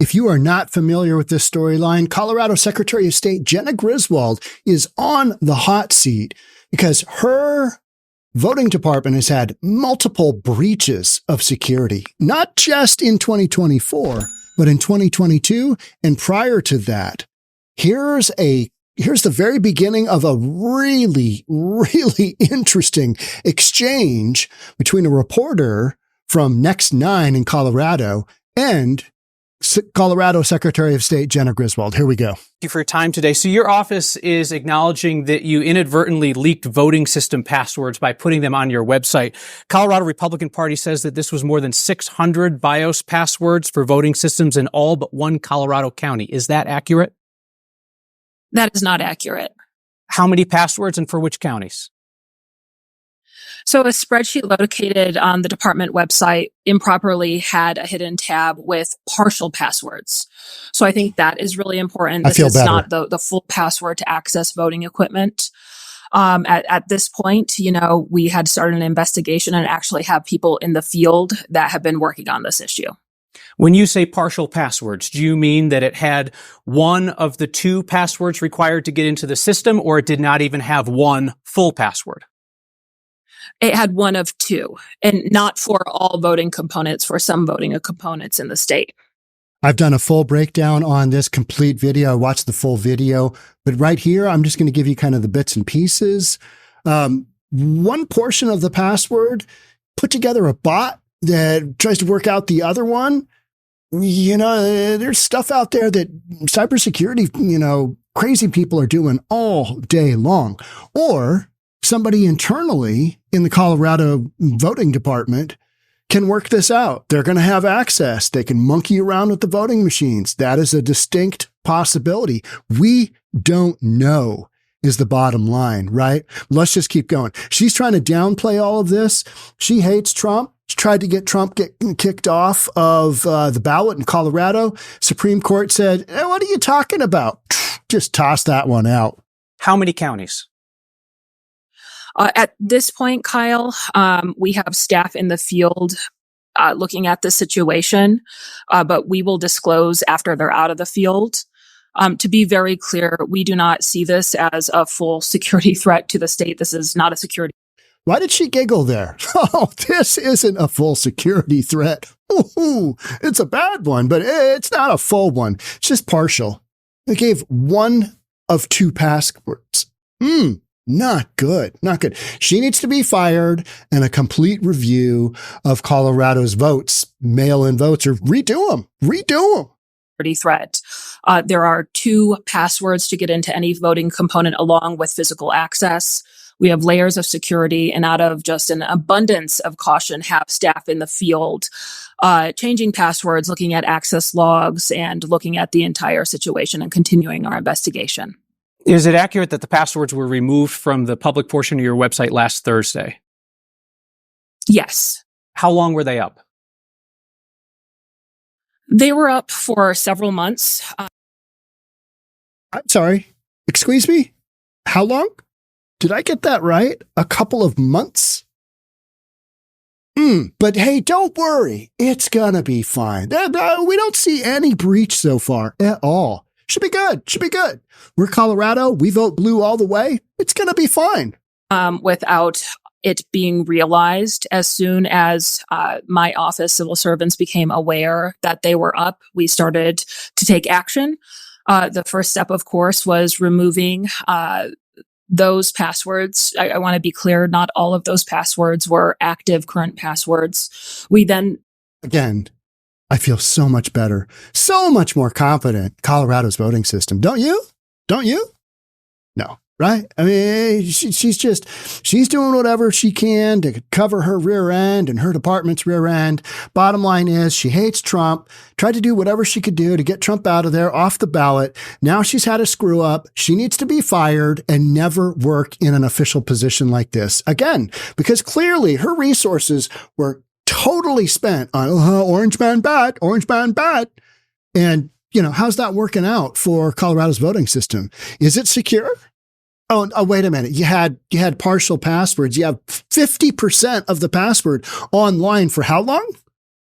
If you are not familiar with this storyline, Colorado Secretary of State Jena Griswold is on the hot seat because her voting department has had multiple breaches of security, not just in 2024, but in 2022 and prior to that. Here's the very beginning of a really, really interesting exchange between a reporter from Next 9 in Colorado and Colorado Secretary of State Jena Griswold. Here we go. Thank you for your time today. So your office is acknowledging that you inadvertently leaked voting system passwords by putting them on your website. Colorado Republican Party says that this was more than 600 BIOS passwords for voting systems in all but one Colorado county. Is that accurate? That is not accurate. How many passwords and for which counties? So a spreadsheet located on the department website improperly had a hidden tab with partial passwords. So I think that is really important. I feel is better. Not the full password to access voting equipment. At this point, we had started an investigation and actually have people in the field that have been working on this issue. When you say partial passwords, do you mean that it had one of the two passwords required to get into the system, or it did not even have one full password? It had one of two, and not for all voting components, for some voting components in the state. I've done a full breakdown on this complete video. I watched the full video, but right here, I'm just going to give you kind of the bits and pieces. One portion of the password, put together a bot that tries to work out the other one. There's stuff out there that cybersecurity, crazy people are doing all day long. Or somebody internally in the Colorado voting department can work this out. They're going to have access. They can monkey around with the voting machines. That is a distinct possibility. We don't know is the bottom line, right? Let's just keep going. She's trying to downplay all of this. She hates Trump. She tried to get Trump kicked off of the ballot in Colorado. Supreme Court said, what are you talking about? Just toss that one out. How many counties? At this point, Kyle, we have staff in the field looking at the situation, but we will disclose after they're out of the field. To be very clear, we do not see this as a full security threat to the state. This is not a security. Why did she giggle there? Oh, this isn't a full security threat. Ooh, it's a bad one, but it's not a full one. It's just partial. They gave one of two passwords. Not good. Not good. She needs to be fired, and a complete review of Colorado's votes, mail-in votes, or redo them. Threat. There are two passwords to get into any voting component along with physical access. We have layers of security, and out of just an abundance of caution, have staff in the field changing passwords, looking at access logs, and looking at the entire situation and continuing our investigation. Is it accurate that the passwords were removed from the public portion of your website last Thursday? Yes. How long were they up? They were up for several months. I'm sorry. Excuse me? How long? Did I get that right? A couple of months? But hey, don't worry. It's gonna be fine. We don't see any breach so far at all. Should be good. We're Colorado. We vote blue all the way. It's going to be fine. Without it being realized, as soon as my office, civil servants, became aware that they were up, we started to take action. The first step, of course, was removing those passwords. I want to be clear, not all of those passwords were active current passwords. We then... Again, I feel so much better, so much more confident Colorado's voting system. Don't you? No, right? I mean, she's doing whatever she can to cover her rear end and her department's rear end. Bottom line is she hates Trump, tried to do whatever she could do to get Trump out of there, off the ballot. Now she's had a screw up. She needs to be fired and never work in an official position like this again, because clearly her resources were totally spent on orange man bad. And, how's that working out for Colorado's voting system? Is it secure? Oh, wait a minute. You had partial passwords. You have 50% of the password online for how long?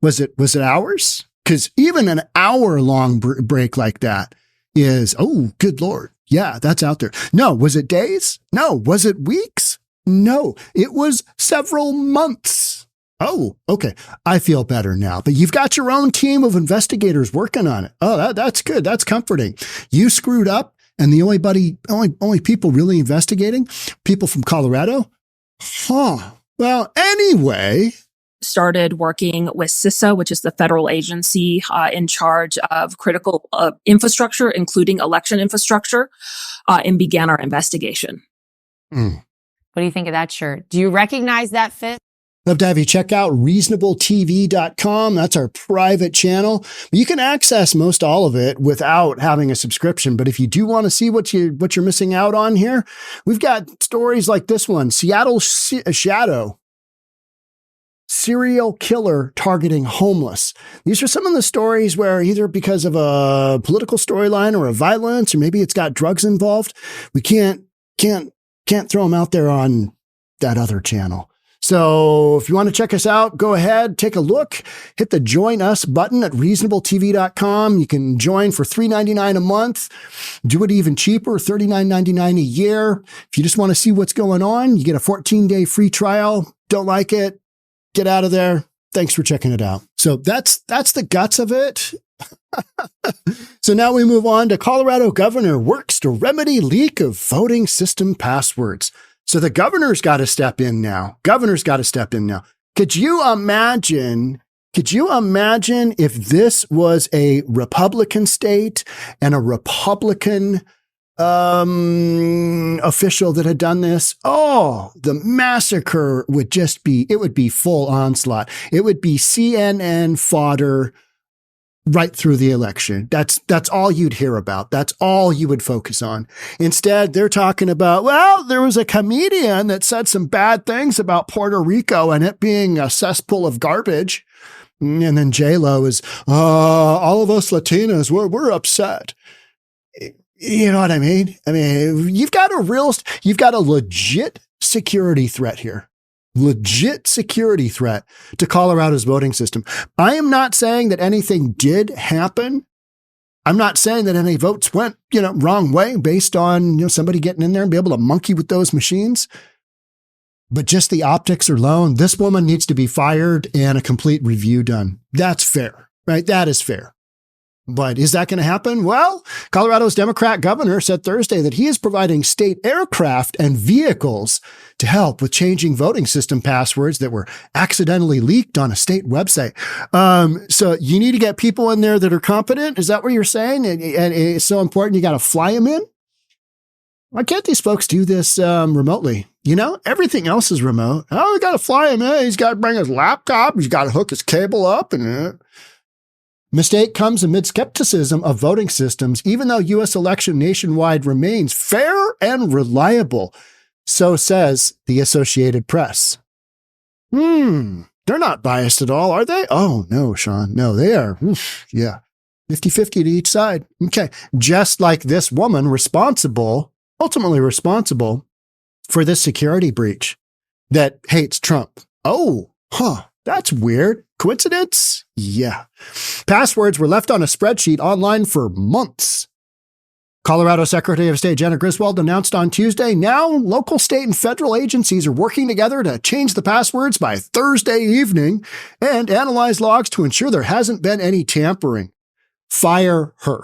Was it hours? Because even an hour-long break like that is, oh, good Lord. Yeah, that's out there. No, was it days? No. Was it weeks? No, it was several months. Oh, okay. I feel better now. But you've got your own team of investigators working on it. Oh, that's good. That's comforting. You screwed up, and the only people really investigating, people from Colorado? Huh. Well, anyway. Started working with CISA, which is the federal agency in charge of critical infrastructure, including election infrastructure, and began our investigation. What do you think of that shirt? Do you recognize that fit? Love to have you check out reasonabletv.com. That's our private channel. You can access most all of it without having a subscription. But if you do want to see what you're missing out on here, we've got stories like this one, Seattle Shadow. Serial killer targeting homeless. These are some of the stories where either because of a political storyline or a violence, or maybe it's got drugs involved, we can't throw them out there on that other channel. So if you want to check us out, go ahead, take a look, hit the join us button at reasonabletv.com. You can join for $3.99 a month, do it even cheaper, $39.99 a year. If you just want to see what's going on, you get a 14-day free trial. Don't like it? Get out of there. Thanks for checking it out. So that's the guts of it. So now we move on to Colorado governor works to remedy leak of voting system passwords. So the governor's got to step in now. Could you imagine if this was a Republican state and a Republican official that had done this? Oh, the massacre would be full onslaught. It would be CNN fodder right through the election. That's all you'd hear about. That's all you would focus on. Instead, they're talking about, well, there was a comedian that said some bad things about Puerto Rico and it being a cesspool of garbage. And then J-Lo is, all of us Latinas, we're upset. You know what I mean? You've got a legit security threat here. Legit security threat to Colorado's voting system. I am not saying that anything did happen. I'm not saying that any votes went, wrong way based on, somebody getting in there and be able to monkey with those machines. But just the optics alone, this woman needs to be fired and a complete review done. That's fair, right? That is fair. But is that going to happen? Well, Colorado's Democrat governor said Thursday that he is providing state aircraft and vehicles to help with changing voting system passwords that were accidentally leaked on a state website. So you need to get people in there that are competent. Is that what you're saying? And it's so important you got to fly them in? Why can't these folks do this remotely? Everything else is remote. Oh, we got to fly him in. He's got to bring his laptop. He's got to hook his cable up and mistake comes amid skepticism of voting systems, even though U.S. election nationwide remains fair and reliable. So says the Associated Press. They're not biased at all, are they? Oh, no, Sean. No, they are. Oof, yeah. 50-50 to each side. Okay. Just like this woman ultimately responsible for this security breach that hates Trump. Oh, that's weird. Coincidence? Yeah. Passwords were left on a spreadsheet online for months. Colorado Secretary of State Jena Griswold announced on Tuesday, now local, state, and federal agencies are working together to change the passwords by Thursday evening and analyze logs to ensure there hasn't been any tampering. Fire her.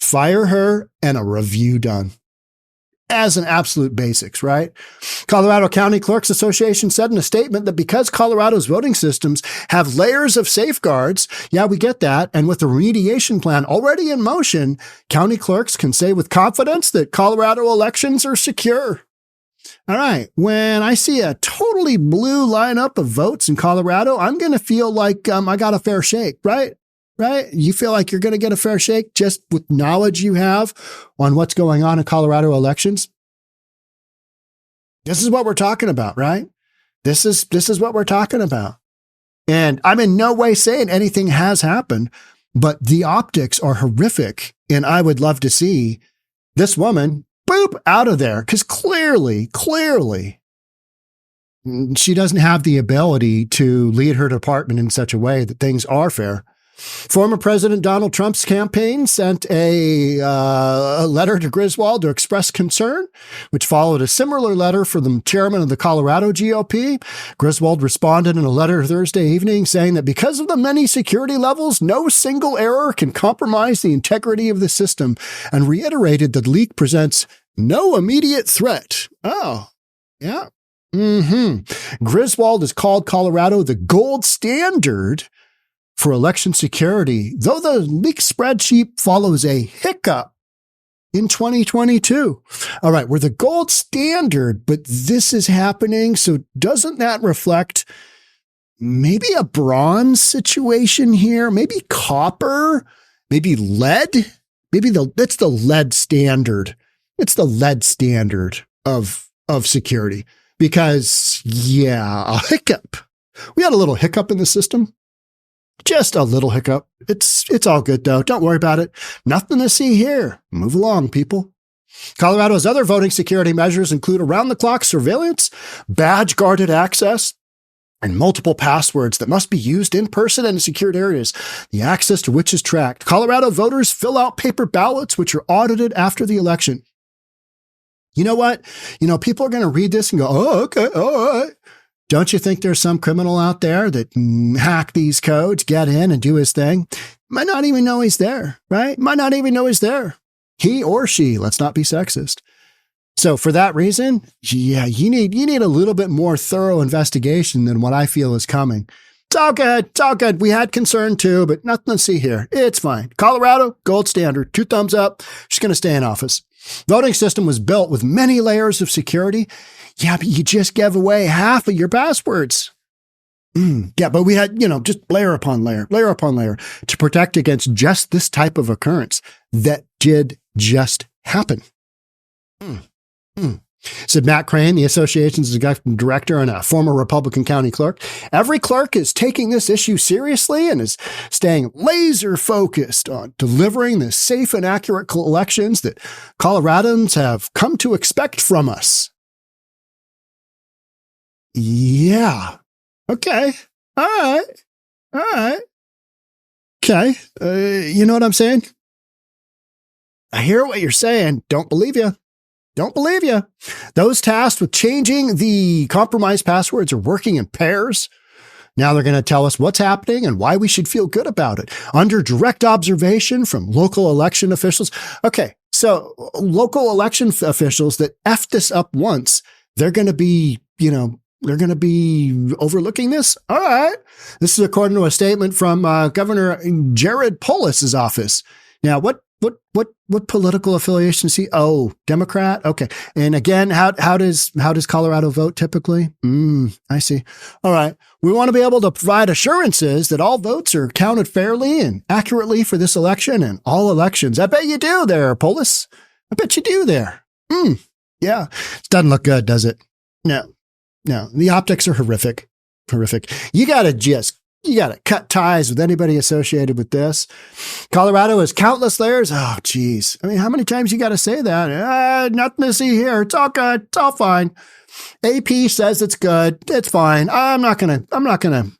Fire her and a review done. As an absolute basics, right? Colorado County Clerks Association said in a statement that because Colorado's voting systems have layers of safeguards, yeah, we get that, and with the remediation plan already in motion, county clerks can say with confidence that Colorado elections are secure. All right, when I see a totally blue lineup of votes in Colorado, I'm going to feel like I got a fair shake, right? Right? You feel like you're going to get a fair shake just with knowledge you have on what's going on in Colorado elections. This is what we're talking about, right? This is what we're talking about. And I'm in no way saying anything has happened, but the optics are horrific. And I would love to see this woman, boop, out of there. Because clearly, she doesn't have the ability to lead her department in such a way that things are fair. Former President Donald Trump's campaign sent a letter to Griswold to express concern, which followed a similar letter from the chairman of the Colorado GOP. Griswold responded in a letter Thursday evening saying that because of the many security levels, no single error can compromise the integrity of the system, and reiterated that the leak presents no immediate threat. Oh, yeah. Griswold has called Colorado the gold standard for election security, though the leaked spreadsheet follows a hiccup in 2022. All right, we're the gold standard, but this is happening. So doesn't that reflect maybe a bronze situation here? Maybe copper? Maybe lead? That's the lead standard. It's the lead standard of security. Because, yeah, a hiccup. We had a little hiccup in the system. Just a little hiccup. It's all good, though. Don't worry about it. Nothing to see here. Move along, people. Colorado's other voting security measures include around-the-clock surveillance, badge-guarded access, and multiple passwords that must be used in person and in secured areas, the access to which is tracked. Colorado voters fill out paper ballots, which are audited after the election. You know what? People are going to read this and go, oh, okay, all right. Don't you think there's some criminal out there that hack these codes, get in and do his thing? Might not even know he's there, right? Might not even know he's there. He or she, let's not be sexist. So for that reason, yeah, you need a little bit more thorough investigation than what I feel is coming. It's all good. It's all good. We had concern too, but nothing to see here. It's fine. Colorado, gold standard. 2 thumbs up. She's going to stay in office. Voting system was built with many layers of security. Yeah, but you just gave away half of your passwords. Yeah, but we had, just layer upon layer to protect against just this type of occurrence that did just happen. Said Matt Crane, the association's executive director and a former Republican county clerk. Every clerk is taking this issue seriously and is staying laser focused on delivering the safe and accurate elections that Coloradans have come to expect from us. Yeah. Okay. All right. Okay. You know what I'm saying? I hear what you're saying. Don't believe you. Don't believe you. Those tasked with changing the compromised passwords are working in pairs. Now they're going to tell us what's happening and why we should feel good about it under direct observation from local election officials. Okay, so local election officials that effed this up once, they're going to be, they're going to be overlooking this. All right. This is according to a statement from Governor Jared Polis's office. Now, what political affiliation is he? Oh, Democrat. Okay. And again, how does Colorado vote typically? I see. All right. We want to be able to provide assurances that all votes are counted fairly and accurately for this election and all elections. I bet you do there, Polis. I bet you do there. Yeah. It doesn't look good, does it? No. The optics are horrific. You got to cut ties with anybody associated with this. Colorado has countless layers. Oh, geez. I mean, how many times you got to say that? Nothing to see here. It's all good. It's all fine. AP says it's good. It's fine. I'm not going to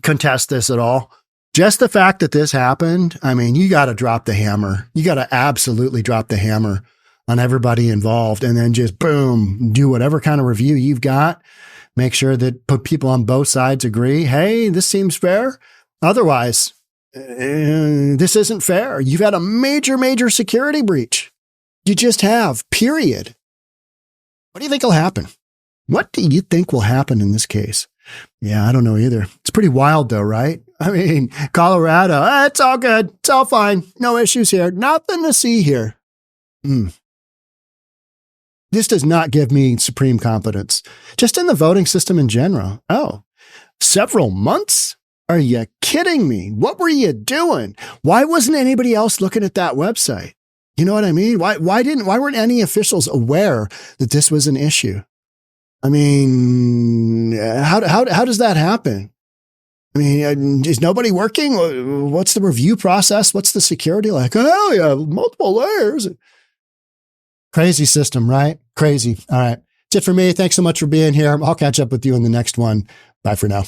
contest this at all. Just the fact that this happened, I mean, you got to drop the hammer. You got to absolutely drop the hammer on everybody involved and then just boom, do whatever kind of review you've got. Make sure that people on both sides agree, hey, this seems fair. Otherwise, this isn't fair. You've had a major security breach. You just have, period. What do you think will happen? What do you think will happen in this case? Yeah, I don't know either. It's pretty wild though, right? I mean, Colorado, it's all good. It's all fine. No issues here. Nothing to see here. This does not give me supreme confidence. Just in the voting system in general. Oh, several months? Are you kidding me? What were you doing? Why wasn't anybody else looking at that website? You know what I mean? Why weren't any officials aware that this was an issue? I mean, how does that happen? I mean, is nobody working? What's the review process? What's the security like? Oh, yeah, multiple layers. Crazy system, right? Crazy. All right. That's it for me. Thanks so much for being here. I'll catch up with you in the next one. Bye for now.